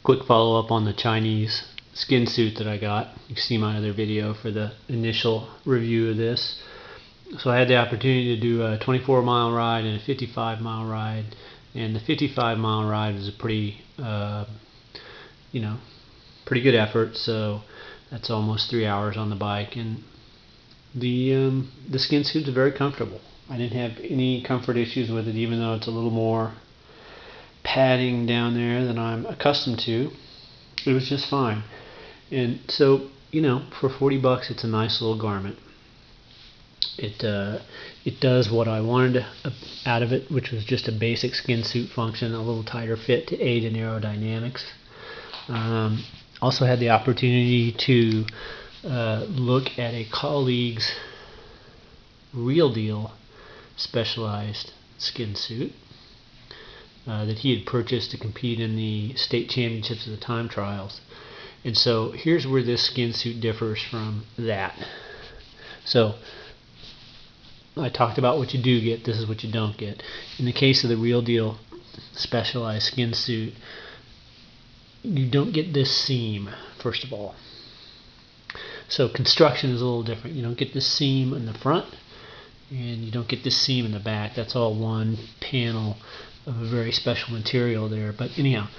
quick follow-up on the Chinese skin suit that I got. You can see my other video for the initial review of this. So I had the opportunity to do a 24-mile ride and a 55-mile ride, and the 55-mile ride was a pretty pretty good effort. So that's almost 3 hours on the bike, and the skin suit is very comfortable. I didn't have any comfort issues with it, even though it's a little more padding down there than I'm accustomed to. It was just fine. And so, for 40 bucks, it's a nice little garment. It does what I wanted out of it, which was just a basic skin suit function, a little tighter fit to aid in aerodynamics. Also had the opportunity to look at a colleague's Real Deal specialized skin suit that he had purchased to compete in the state championships of the time trials. And so here's where this skin suit differs from that. So I talked about what you do get. This is what you don't get. In the case of the Real Deal specialized skin suit, you don't get this seam, first of all. So construction is a little different. You don't get this seam in the front, and you don't get this seam in the back. That's all one panel of a very special material there. But anyhow,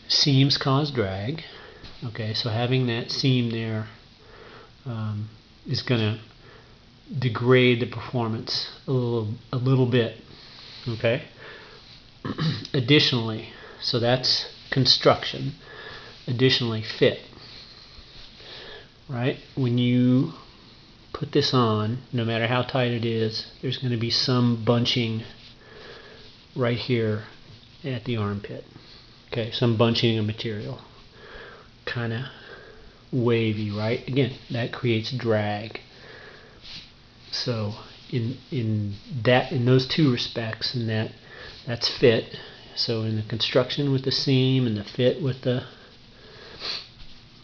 seams cause drag. Okay, so having that seam there is going to degrade the performance a little bit. Okay. Additionally, so that's construction. Additionally, fit. Right? When you put this on, no matter how tight it is, there's going to be some bunching right here at the armpit. Okay, some bunching of material. Kind of wavy, right? Again, that creates drag. So in those two respects, and that's fit. So in the construction with the seam and the fit with the,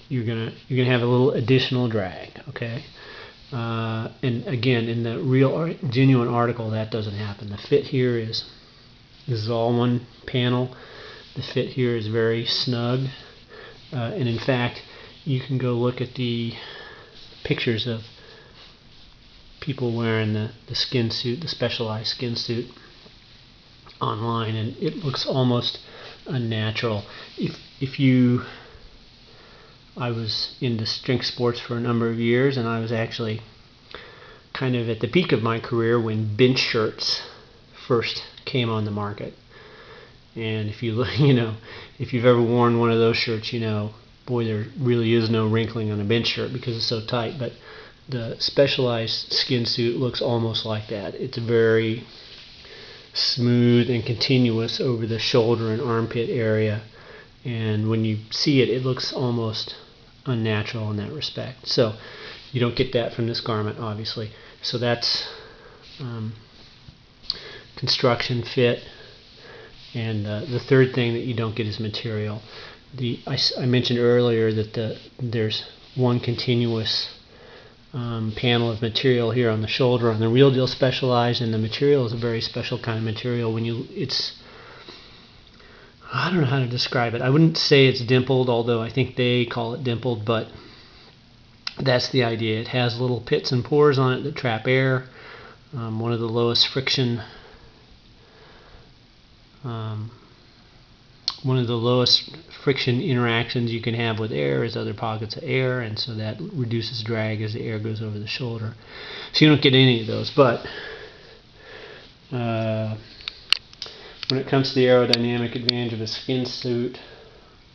you're gonna have a little additional drag. Okay. And again, in the real genuine article, that doesn't happen. The fit here this is all one panel. The fit here is very snug, and in fact, you can go look at the pictures of people wearing the skin suit, the specialized skin suit, online, and it looks almost unnatural. I was into strength sports for a number of years, and I was actually kind of at the peak of my career when bench shirts first came on the market. And if you if you've ever worn one of those shirts, boy, there really is no wrinkling on a bench shirt because it's so tight. But the specialized skin suit looks almost like that. It's very smooth and continuous over the shoulder and armpit area, and when you see it, it looks almost unnatural in that respect. So you don't get that from this garment, obviously. So that's construction, fit, and the third thing that you don't get is material. I mentioned earlier that there's one continuous panel of material here on the shoulder on the Real Deal specialized, and the material is a very special kind of material. I don't know how to describe it. I wouldn't say it's dimpled, although I think they call it dimpled, but that's the idea. It has little pits and pores on it that trap air. One of the lowest friction interactions you can have with air is other pockets of air, and so that reduces drag as the air goes over the shoulder. So you don't get any of those. But when it comes to the aerodynamic advantage of a skin suit,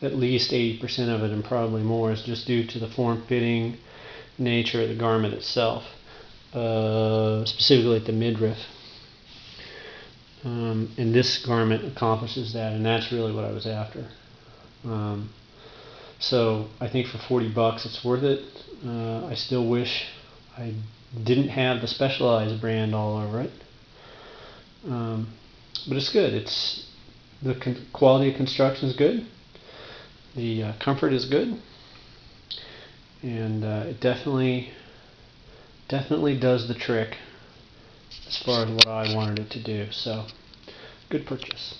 at least 80% of it, and probably more, is just due to the form-fitting nature of the garment itself, specifically at the midriff. And this garment accomplishes that, and that's really what I was after. So I think for 40 bucks it's worth it. I still wish I didn't have the Specialized brand all over it. But it's good. The quality of construction is good. The comfort is good, and it definitely does the trick as far as what I wanted it to do. So, good purchase.